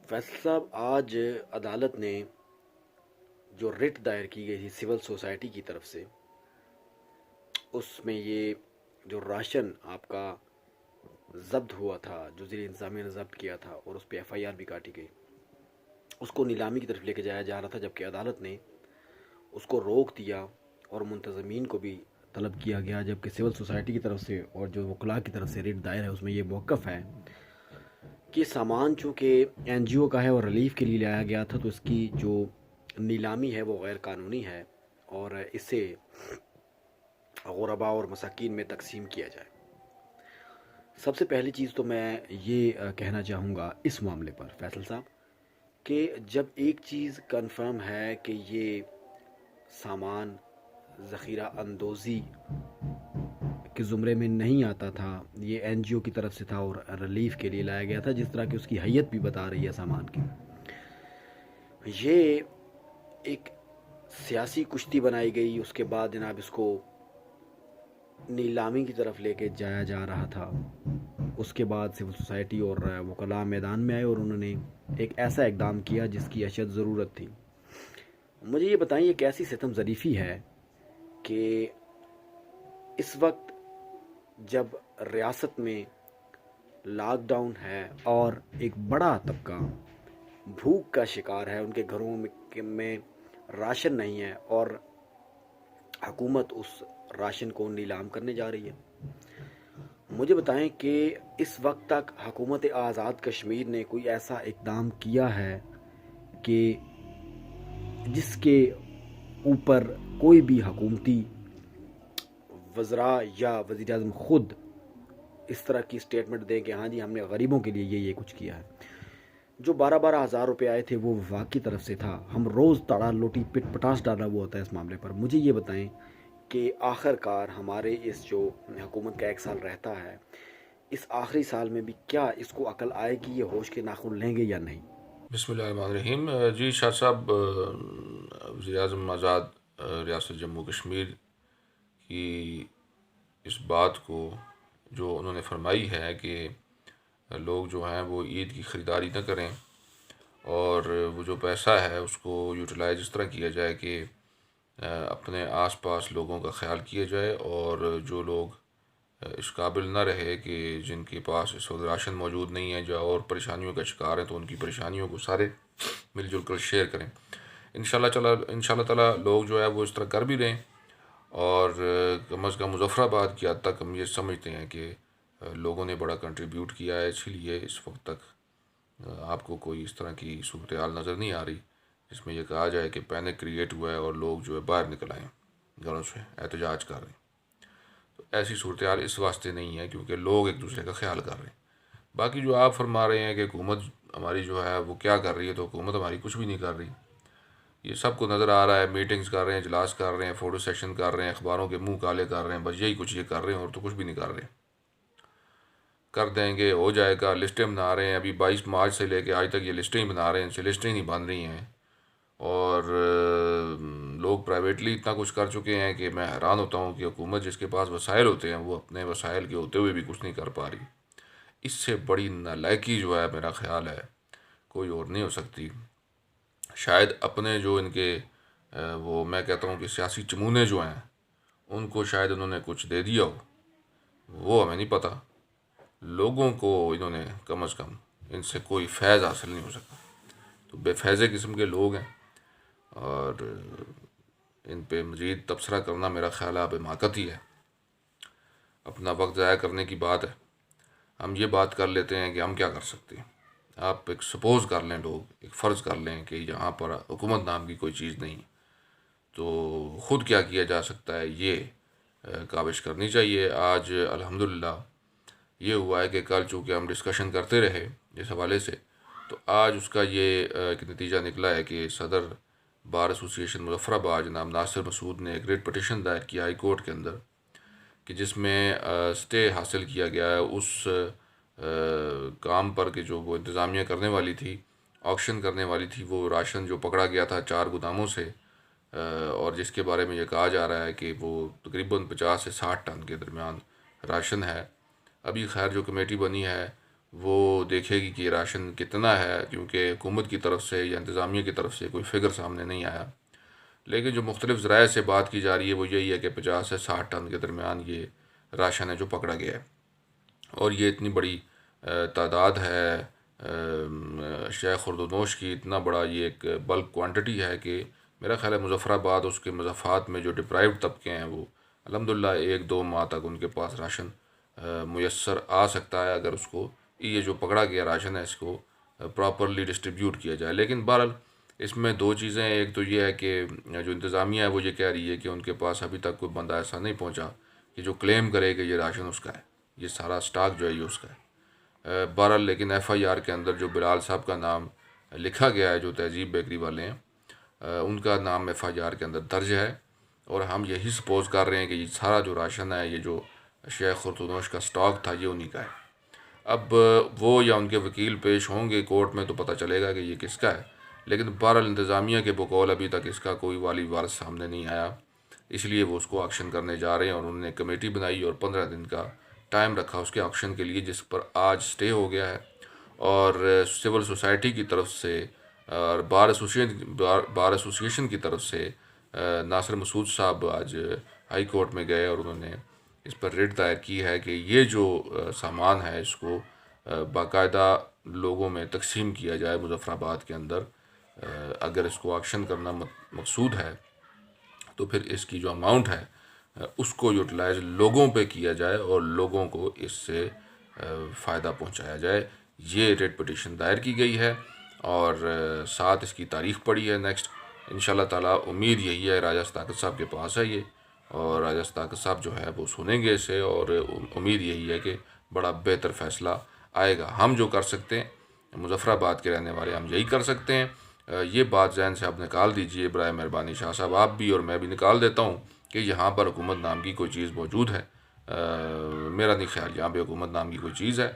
फैसल साहब, आज अदालत ने जो रिट दायर की गई थी सिविल सोसाइटी की तरफ से, उसमें ये जो राशन आपका जब्त हुआ था, जो ज़िले इंतज़ामिया ने जब्त किया था और उस पर एफआईआर भी काटी गई, उसको नीलामी की तरफ लेके जाया जा रहा था, जबकि अदालत ने उसको रोक दिया और मुंतज़मीन को भी तलब किया गया। जबकि सिविल सोसाइटी की तरफ से और जो वकला की तरफ से रिट दायर है, उसमें ये मौक़िफ़ है कि सामान चूँकि एनजीओ का है और रिलीफ के लिए लाया गया था, तो इसकी जो नीलामी है वो गैर कानूनी है और इसे गुरबा और मसाकीन में तकसीम किया जाए। सबसे पहली चीज़ तो मैं ये कहना चाहूँगा इस मामले पर फैसल साहब, कि जब एक चीज़ कन्फर्म है कि ये सामान ज़ख़ीरा अंदोज़ी के ज़ुमरे में नहीं आता था, ये एनजीओ की तरफ से था और रिलीफ के लिए लाया गया था, जिस तरह की उसकी हैयत भी बता रही है सामान की, ये एक सियासी कुश्ती बनाई गई। उसके बाद जनाब इसको नीलामी की तरफ लेके जाया जा रहा था। उसके बाद सिविल सोसाइटी और वकला मैदान में आए और उन्होंने एक ऐसा इकदाम किया जिसकी अशद ज़रूरत थी। मुझे ये बताइए, कैसी सितम ज़रीफ़ी है कि इस वक्त जब रियासत में लॉकडाउन है और एक बड़ा तबका भूख का शिकार है, उनके घरों में राशन नहीं है और हुकूमत उस राशन को नीलाम करने जा रही है। मुझे बताएं कि इस वक्त तक हुकूमत आज़ाद कश्मीर ने कोई ऐसा इक़दाम किया है कि जिसके ऊपर कोई भी हुकूमती वज़रा या वज़ीर आज़म ख़ुद इस तरह की स्टेटमेंट दें कि हाँ जी, हमने गरीबों के लिए ये कुछ किया है। जो 12-12 हज़ार रुपये आए थे वो वफाक की तरफ से था। हम रोज़ तड़ा लोटी पिट पटास डाला हुआ होता है इस मामले पर। मुझे ये बताएं कि आखिरकार हमारे इस जो हुकूमत का 1 साल रहता है, इस आखिरी साल में भी क्या इसको अकल आएगी, ये होश के नाखून लेंगे या नहीं? बिस्मिल्लाहिर्रहमानिर्रहीम। जी शाह साहब, वज़ीर आज़म आज़ाद रियासत जम्मू कश्मीर की इस बात को जो उन्होंने फरमाई है कि लोग जो हैं वो ईद की ख़रीदारी न करें और वो जो पैसा है उसको यूटिलाइज़ इस तरह किया जाए कि अपने आसपास लोगों का ख्याल किया जाए, और जो लोग इस काबिल ना रहे कि जिनके पास इस वक्त राशन मौजूद नहीं है या और परेशानियों का शिकार है, तो उनकी परेशानियों को सारे मिलजुल कर शेयर करें। इंशाल्लाह ताला लोग जो है वो इस तरह कर भी रहे हैं, और कम अज़ कम मुज़फ़्फ़राबाद की हद तक हम ये समझते हैं कि लोगों ने बड़ा कंट्रीब्यूट किया है, इसलिए इस वक्त तक आपको कोई इस तरह की सूरत हाल नज़र नहीं आ रही जिसमें यह कहा जाए कि पैनिक क्रिएट हुआ है और लोग जो है बाहर निकल आए घरों से एहतजाज कर रहे हैं। तो ऐसी सूरत हाल इस वास्ते नहीं है क्योंकि लोग एक दूसरे का ख्याल कर रहे हैं। बाकी जो आप फरमा रहे हैं कि हुकूमत हमारी जो है वो क्या कर रही है, तो हुकूमत हमारी कुछ भी नहीं कर रही। ये सबको नज़र आ रहा है, मीटिंग्स कर रहे हैं, इजलास कर रहे हैं, फ़ोटो सेशन कर रहे हैं, अखबारों के मुंह काले कर रहे हैं, बस यही कुछ ये कर रहे हैं और तो कुछ भी नहीं कर रहे। कर देंगे, हो जाएगा, लिस्टें बना रहे हैं। अभी 22 मार्च से लेके आज तक ये लिस्टें ही बना रहे हैं, इनसे लिस्टें नहीं बन रही हैं। और लोग प्राइवेटली इतना कुछ कर चुके हैं कि मैं हैरान होता हूँ कि हुकूमत जिसके पास वसाइल होते हैं वो अपने वसाइल के होते हुए भी कुछ नहीं कर पा रही। इससे बड़ी नालायकी जो है मेरा ख्याल है कोई और नहीं हो सकती। शायद अपने जो इनके वो मैं कहता हूँ कि सियासी चमूने जो हैं उनको शायद उन्होंने कुछ दे दिया हो, वो हमें नहीं पता। लोगों को इन्होंने कम अज़ कम इनसे कोई फैज़ हासिल नहीं हो सका। तो बेफैज़े किस्म के लोग हैं और इन पे मज़ीद तबसरा करना मेरा ख्याल है हिमाकत ही है, अपना वक्त ज़ाया करने की बात है। हम ये बात कर लेते हैं कि हम क्या कर सकते हैं। आप एक सपोज़ कर लें, लोग एक फ़र्ज़ कर लें कि यहाँ पर हुकूमत नाम की कोई चीज़ नहीं, तो ख़ुद क्या किया जा सकता है ये काविश करनी चाहिए। आज अल्हम्दुलिल्लाह ये हुआ है कि कल चूँकि हम डिस्कशन करते रहे इस हवाले से, तो आज उसका ये एक नतीजा निकला है कि सदर बार एसोसिएशन मुज़फ़्फ़राबाद जनाब नासिर मसूद ने एक रिट पटिशन दायर किया हाई कोर्ट के अंदर कि जिसमें स्टे हासिल किया गया है उस काम पर कि जो वो इंतज़ामिया करने वाली थी, ऑक्शन करने वाली थी, वो राशन जो पकड़ा गया था 4 गोदामों से, और जिसके बारे में ये कहा जा रहा है कि वो तकरीबन 50 से 60 टन के दरमियान राशन है। अभी खैर जो कमेटी बनी है वो देखेगी कि राशन कितना है, क्योंकि हुकूमत की तरफ से या इंतज़ामिया की तरफ से कोई फ़िगर सामने नहीं आया। लेकिन जो मुख्तलिफ़ ज़राए से बात की जा रही है वो यही है कि 50 से 60 टन के दरमियान ये राशन है जो पकड़ा गया है। और ये इतनी बड़ी तादाद है अशिया खुर्दनोश की, इतना बड़ा ये एक बल्क क्वांटिटी है कि मेरा ख़्याल है मुज़फ़्फ़राबाद उसके मज़ाफ़ात में जो डिप्राइव्ड तबके हैं वो अल्हम्दुलिल्लाह 1-2 माह तक उनके पास राशन मुयस्सर आ सकता है, अगर उसको ये जो पकड़ा गया राशन है इसको प्रॉपरली डिस्ट्रीब्यूट किया जाए। लेकिन बहरहाल इसमें दो चीज़ें हैं, एक तो ये है कि जो इंतज़ामिया है वो ये कह रही है कि उनके पास अभी तक कोई बंदा ऐसा नहीं पहुंचा कि जो क्लेम करे कि ये राशन उसका है, ये सारा स्टॉक जो है ये उसका है। बहरहाल लेकिन FIR के अंदर जो बिलाल साहब का नाम लिखा गया है, जो तहजीब बेकरी वाले हैं, उनका नाम FIR के अंदर दर्ज है। और हम यही सपोज कर रहे हैं कि ये सारा जो राशन है, ये जो शेख खुर्तुनोश का स्टॉक था, ये उन्हीं का है। अब वो या उनके वकील पेश होंगे कोर्ट में तो पता चलेगा कि ये किसका है। लेकिन बहरहाल इंतज़ामिया के बकौल अभी तक इसका कोई वाली वारस सामने नहीं आया, इसलिए वो उसको ऑक्शन करने जा रहे हैं। और उन्होंने कमेटी बनाई और 15 दिन का टाइम रखा उसके ऑक्शन के लिए, जिस पर आज स्टे हो गया है। और सिविल सोसाइटी की तरफ से और बार एसोसिएशन की तरफ से नासिर मसूद साहब आज हाई कोर्ट में गए और उन्होंने इस पर रिट दायर की है कि ये जो सामान है इसको बाकायदा लोगों में तकसीम किया जाए मुज़फ़्फ़राबाद के अंदर। अगर इसको ऑक्शन करना मकसूद है तो फिर इसकी जो अमाउंट है उसको यूटिलाइज़ लोगों पे किया जाए और लोगों को इससे फ़ायदा पहुंचाया जाए। ये रेट पटिशन दायर की गई है और 7 इसकी तारीख़ पड़ी है नेक्स्ट। इंशाल्लाह ताला उम्मीद यही है, राजा सदाकत साहब के पास है ये, और राजा सदाकत साहब जो है वो सुनेंगे इसे, और उम्मीद यही है कि बड़ा बेहतर फ़ैसला आएगा। हम जो कर सकते हैं, मुज़फ़्फ़राबाद के रहने वाले, हम यही कर सकते हैं। ये बात जहन से आप निकाल दीजिए बराए मेहरबानी, शाह साहब आप भी और मैं भी निकाल देता हूँ कि यहाँ पर हुकूमत नाम की कोई चीज़ मौजूद है। मेरा नहीं ख्याल यहाँ पे हुकूमत नाम की कोई चीज़ है।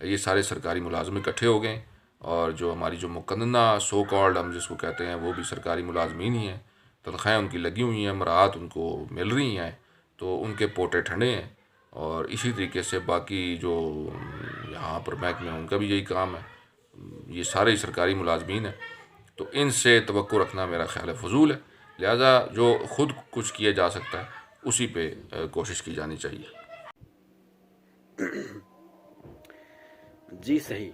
ये सारे सरकारी मुलाजिम इकट्ठे हो गए, और जो हमारी जो मुकन्ना सो कॉल्ड हम जिसको कहते हैं वो भी सरकारी मुलाजमीन ही हैं, तनख्वाहें उनकी लगी हुई हैं, मराहत उनको मिल रही हैं, तो उनके पोटे ठंडे हैं। और इसी तरीके से बाकी जो यहाँ पर महकमे हैं उनका भी यही काम है, ये सारे ही सरकारी मुलाजमीन हैं। तो इनसे तवक्को रखना मेरा ख्याल है फ़जूल है। लिहाजा जो ख़ुद कुछ किया जा सकता है उसी पे कोशिश की जानी चाहिए। जी सही।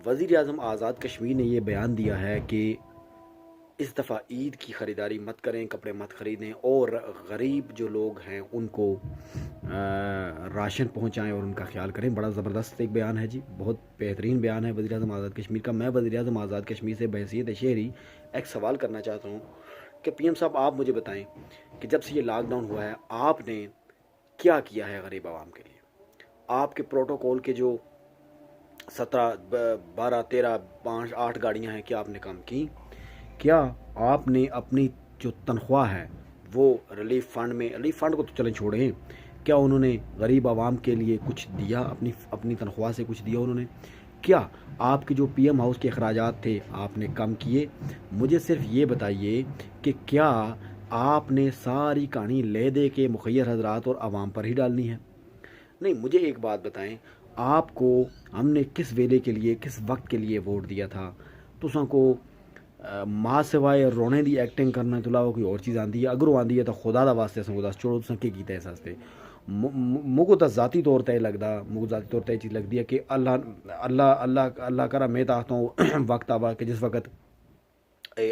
वज़ीर आज़म आज़ाद कश्मीर ने ये बयान दिया है कि इस दफ़ा ईद की ख़रीदारी मत करें, कपड़े मत ख़रीदें, और गरीब जो लोग हैं उनको राशन पहुंचाएं और उनका ख्याल करें। बड़ा ज़बरदस्त एक बयान है जी, बहुत बेहतरीन बयान है वज़ीर आज़म आज़ाद कश्मीर का। मैं वज़ीर आज़म आज़ाद कश्मीर से बहैसियत शहरी एक सवाल करना चाहता हूँ कि PM साहब आप मुझे बताएं कि जब से ये लॉकडाउन हुआ है आपने क्या किया है गरीब आवाम के लिए? आपके प्रोटोकॉल के जो 17, 12, 13, 5, 8 गाड़ियाँ हैं, क्या आपने काम की? क्या आपने अपनी जो तनख्वाह है वो रिलीफ फ़ंड में, रिलीफ फ़ंड को तो चलें छोड़ें, क्या उन्होंने गरीब आवाम के लिए कुछ दिया? अपनी तनख्वाह से कुछ दिया उन्होंने? क्या आपके जो PM हाउस के अखराजात थे आपने कम किए? मुझे सिर्फ ये बताइए कि क्या आपने सारी कहानी ले दे के मुखय्यर हजरात और आवाम पर ही डालनी है? नहीं, मुझे एक बात बताएं, आपको हमने किस वेले के लिए, किस वक्त के लिए वोट दिया था? तुसा को मां सिवाए रोने दी एक्टिंग करने तो अलावा कोई और चीज़ आंदी है? अगर वो आंदी है तो खुदा दा वास्ते असें दस छोड़ो, तुसें केह् कीता इस आस्ते? मुझको तो ज़ाती तौर पर लगदा, मुझको ज़ाती तौर पर चीज़ लगती है कि अल्लाह अल्लाह अल्लाह अल्लाह करा मैं ताकता हूँ वक्त आवा कि जिस वक्त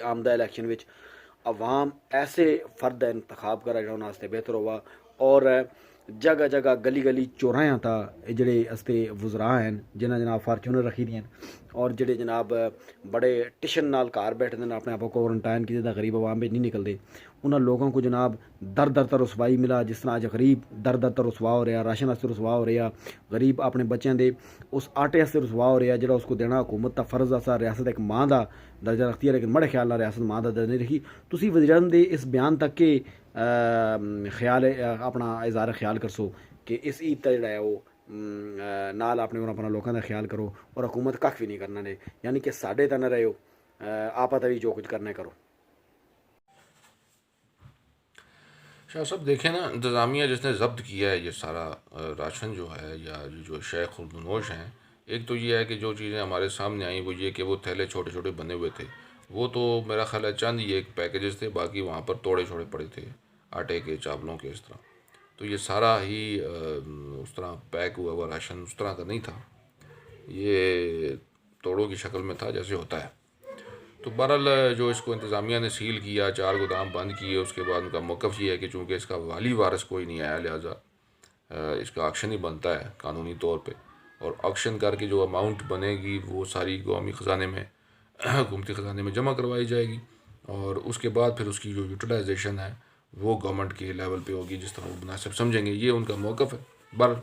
आमदा इलेक्शन विच अवाम ऐसे फ़र्द इंतखाब करा जो उन्हें बेहतर हुआ, और जगह जगह गली गली चौराहा था जेह्ड़े अस्ते वज़रा हैं जिन्हें जनाब फार्चूनर रखी दी हैं, और जेह्ड़े जनाब बड़े टिशन नाल घर बैठे हैं, अपने आप को क्वारंटाइन की गरीब आवाम में नहीं निकलते, उन्होंने लोगों को जनाब दर दर तर रसवाई मिला। जिस तरह अज गरीब दर दर तर रसवा हो रहा, राशन वास्ते रसवा हो रहा, गरीब अपने बच्चों के उस आटे वास्ते रसवा हो रहा, जो उसको देना हुकूमत का फर्ज आ। रियासत एक माँ का दर्जा रखती है, लेकिन बड़े ख्याल रियासत माँ का दर्जा नहीं रखी। तुसी वज़ीर दे इस बयान तक के ख्याल अपना इज़हार ख्याल करसो कि इस ईद का जोड़ा है वो नाल अपने और अपना लोगों का ख्याल करो, और हुकूमत कख भी नहीं करना ने, यानी कि साढ़े तन रहे हो, आप भी जो कुछ करना करो। शाह साहब देखें ना, इंतज़ामिया जिसने ज़ब्त किया है ये सारा राशन जो है, या जो शेख खुर्दनोश हैं, एक तो ये है कि जो चीज़ें हमारे सामने आई वो ये कि वो थैले छोटे छोटे बने हुए थे, वो तो मेरा ख्याल है चंद ही एक पैकेजेस थे, बाकी वहाँ पर तोड़े छोड़े पड़े थे आटे के, चावलों के, इस तरह। तो ये सारा ही उस तरह पैक हुआ हुआ राशन उस तरह का नहीं था, ये तोड़ों की शक्ल में था जैसे होता है। तो बहरहाल जो इसको इंतज़ामिया ने सील किया, 4 गोदाम बंद किए, उसके बाद उनका मौक़िफ़ ये है कि चूँकि इसका वाली वारिस कोई नहीं आया, लिहाजा इसका ऑक्शन ही बनता है कानूनी तौर पे, और ऑक्शन करके जो अमाउंट बनेगी वो सारी कौमी ख़जाने में, हुकूमती ख़जाने में जमा करवाई जाएगी, और उसके बाद फिर उसकी जो यूटिलाइजेशन है वो गवर्नमेंट के लेवल पे होगी जिस तरह वो मुनासिब समझेंगे। ये उनका मौक़िफ़ है। बहरहाल,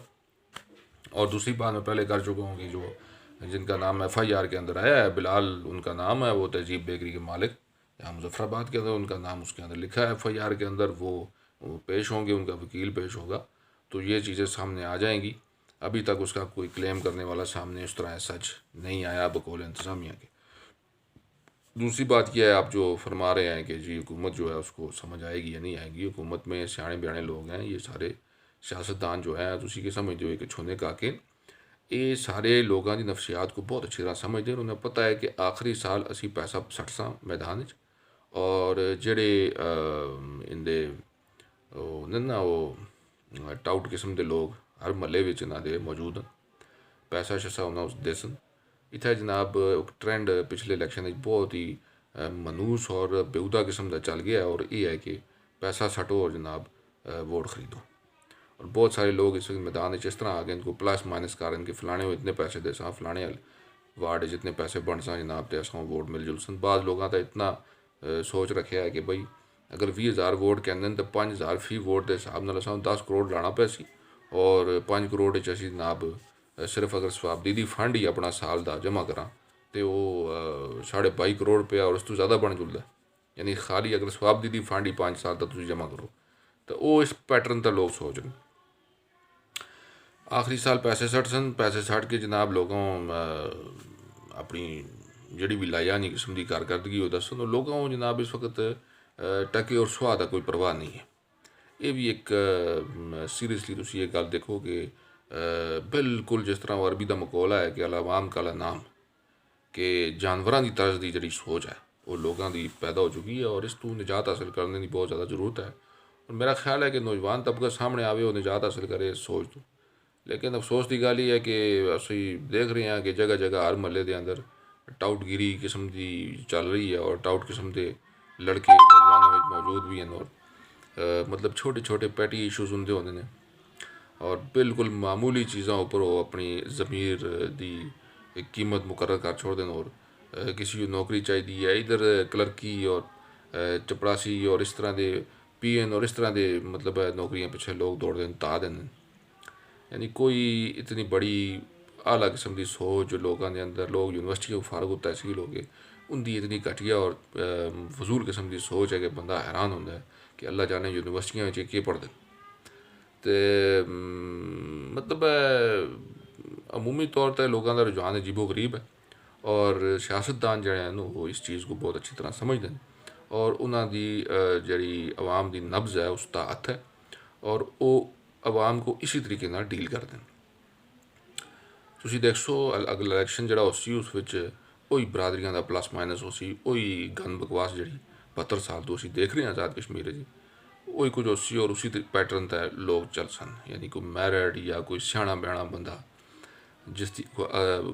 और दूसरी बात मैं पहले कर चुका हूँ कि जो जिनका नाम FIR के अंदर आया है, बिलाल उनका नाम है, वो तहजीब बेकरी के मालिक यहाँ मुजफ्फराबाद के अंदर, उनका नाम उसके अंदर लिखा है FIR के अंदर, वो पेश होंगे, उनका वकील पेश होगा, तो ये चीज़ें सामने आ जाएंगी। अभी तक उसका कोई क्लेम करने वाला सामने उस तरह सच नहीं आया बकौल इंतज़ामिया के। दूसरी बात यह है, आप जो फरमा रहे हैं कि जी हुकूमत जो है उसको समझ आएगी या नहीं आएगी, हुकूमत में सियाने बयाने लोग हैं, ये सारे सियासतदान जो हैं उसी के समझते हुए कि छूने का के ये सारे लोगों की नफसियात को बहुत अच्छी तरह समझते हैं। उन्हें पता है कि आखिरी साल असी पैसा सटसा मैदान च, और जेड़े इंदे ना वो टाउट किस्म के लोग हर महल्ले इन्हों के मौजूद हैं, पैसा शैसा उन्हें दसन। इतना जनाब एक ट्रेंड पिछले इलैक्शन बहुत ही मनूस और बेहुदा किस्म का चल गया है, और ये है कि पैसा सटो और जनाब वोट खरीदो। और बहुत सारे लोग इस वक्त मैदान इस तरह आ गए, इनको प्लस माइनस कर कि फलाने इतने पैसे दे सा, फलाने वार्ड जितने पैसे बन सा जनाब, तो असा वोट मिल जुल सन। बाद लोगों का इतना सोच रखे है कि बई अगर 20,000 वोट कहते तो 5,000 फी वोट के हिसाब न असा 10 करोड़ लाना पे सी, और 5 करोड़ असी जनाब सिर्फ अगर स्वाबदीदी फंड ही अपना साल का जमा करा तो वो 22.5 करोड़ रुपया और उस तो ज़्यादा बन जुलता। यानी खाली अगर स्वाबदीदी फंड ही 5 साल का तुम जमा करो, तो वो इस पैटर्न का लोग सोच रहे। आखिरी साल पैसे सट सन, पैसे सट के जनाब लोगों अपनी जड़ी भी लायानी किस्म की कारकर्दगी हो दसन, तो लोगों को जनाब इस वक्त टके और सुहा का कोई परवाह नहीं है। ये भी एक सीरियसली तुम ये गल देखो कि बिल्कुल जिस तरह अरबी का मकौला है कि अल-अवाम का नाम, कि जानवरों की तर्ज की जी सोच है वो लोगों की पैदा हो चुकी है, और इस तू निजात हासिल करने की बहुत ज़्यादा ज़रूरत है। और मेरा ख्याल है कि नौजवान तबका सामने आवे और निजात हासिल करे इस सोच तो। लेकिन अफसोस की गल यह है कि असी देख रहे हैं कि जगह जगह हर महल्ले के अंदर टाउटगिरी किस्म की चल रही है, और टाउट किस्म के लड़के नौजवानों में मौजूद भी हैं, और मतलब छोटे छोटे पैटी इशूज़ होंगे होंगे ने, और बिल्कुल मामूली चीज़ों पर वो अपनी ज़मीर की एक कीमत मुकर्रर कर छोड़ दें, और किसी को नौकरी चाहिए है, इधर क्लर्की और चपड़ासी और इस तरह के PN और इस तरह के मतलब नौकरियां पीछे लोग दौड़ दें ता दें। यानी कोई इतनी बड़ी आला किस्म की सोच जो लोगों के अंदर, लोग यूनिवर्सिटी फारग हो तहसील हो गए, उनकी इतनी घटिया और फजूल किस्म की सोच है कि बंदा हैरान होता है कि अल्लाह जाने यूनिवर्सिटियां केह् पढ़ते। तो मतलब अमूमी तौर पर लोगों का रुझान अजीबो गरीब है, और सियासतदान जड़े हैं वो इस चीज़ को बहुत अच्छी तरह समझते हैं, और उन्होंने जी आवाम की नब्ज़ है उसका हथ है, और वो आवाम को इसी तरीके नाल डील करते हैं। तुसीं देखो अगला इलैक्शन जड़ा उसी उस वही बरादरियां का प्लस माइनस उसी वही गंद बकवास जी 72 साल तो असी देख रहे हैं आज़ाद कश्मीर जी, वही कुछ उसी और उसी पैटर्न तय लोग चल सन। यानी कोई मैरिड या कोई सियाना बयाना बंदा जिसकी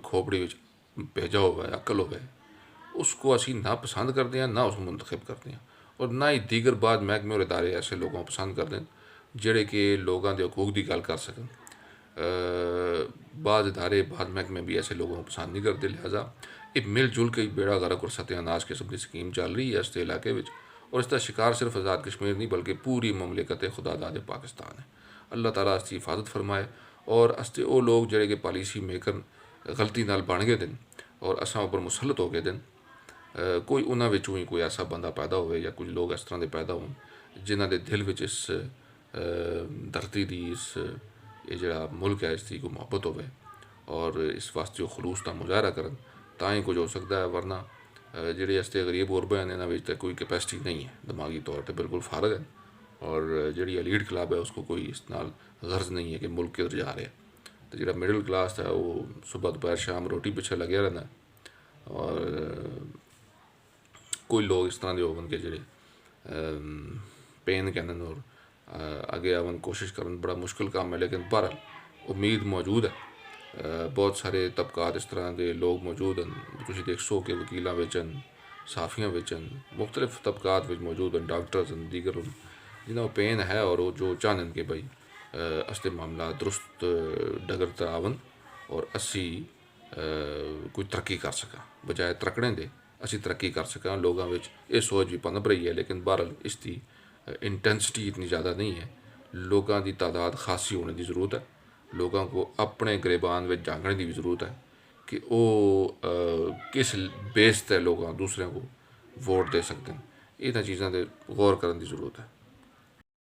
खोपड़ी भेजा हुआ है अकल हो, उसको असी ना पसंद करते हैं, ना उसको मुंतखब करते हैं, और ना ही दीगर बाद महकमे और इदारे ऐसे लोगों को पसंद करते हैं जेड़े कि लोगों के हकूक की गल कर सकन। बाद इदारे बाद महकमे भी ऐसे लोगों को पसंद नहीं करते। लिहाजा ये मिलजुल के बेड़ा गर्क और सत्यानाश किस्म की स्कीम चल रही है इस इलाके में, और इसका शिकार सिर्फ आज़ाद कश्मीर नहीं बल्कि पूरी ममलिकत खुदादाद पाकिस्तान है। अल्लाह ताला इसकी हिफाजत फरमाए, और अस्ते वो लोग जेड़े कि पॉलिसी मेकर गलती नाल बन गए दिन और असा उपर मुसलत हो गए दिन, कोई उन्होंने विचों ही कोई ऐसा बंदा पैदा हो या कुछ लोग इस तरह के पैदा हो जिन्हों के दिल में इस धरती की इस ये जड़ा मुल्क है इसकी कोई मुहब्बत हो, और इस वास्ते खलूस का मुजाहरा करन तां ही कुछ हो सकता है। वरना जेड़े इसते गरीब गुरबे हैं इन्होंने तो कोई कैपेसिटी नहीं है, दिमागी तौर पर बिल्कुल फारग है, और जी एलीट क्लब है उसको कोई इस नाल गर्ज नहीं है कि मुल्क किधर जा रहा है। तो जो मिडल क्लास है वो सुबह दोपहर शाम रोटी पिछे लगे रहना और कोई लोग इस तरह के होवन के जेडे पेन कहते और अगे आवन कोशिश करन बड़ा मुश्किल काम है, लेकिन बहरहाल उम्मीद मौजूद है। बहुत सारे तबकात इस तरह के लोग मौजूद हैं, तुम देखो कि वकीलों विचन साफियां विचन मुख्तलिफ तबकात विच मौजूद हैं, डॉक्टर्स हैं दीगर जिन्होंने पेन है और वो जो चाहन कि भाई असते मामला दुरुस्त डगर तर आवन और असी कोई तरक्की कर सका बजाय तरकने दे असी तरक्की कर सका। लोगों में ये सोच भी पनप रही है, लेकिन बहरहाल इसकी इंटेंसिटी इतनी ज़्यादा नहीं है। लोगों की तादाद खासी होने की ज़रूरत है। लोगों को अपने गिरबान में झांकने की भी ज़रूरत है कि वो किस बेस पर लोग दूसरे को वोट दे सकते हैं। इन्होंने चीज़ों पर गौर करने की ज़रूरत है।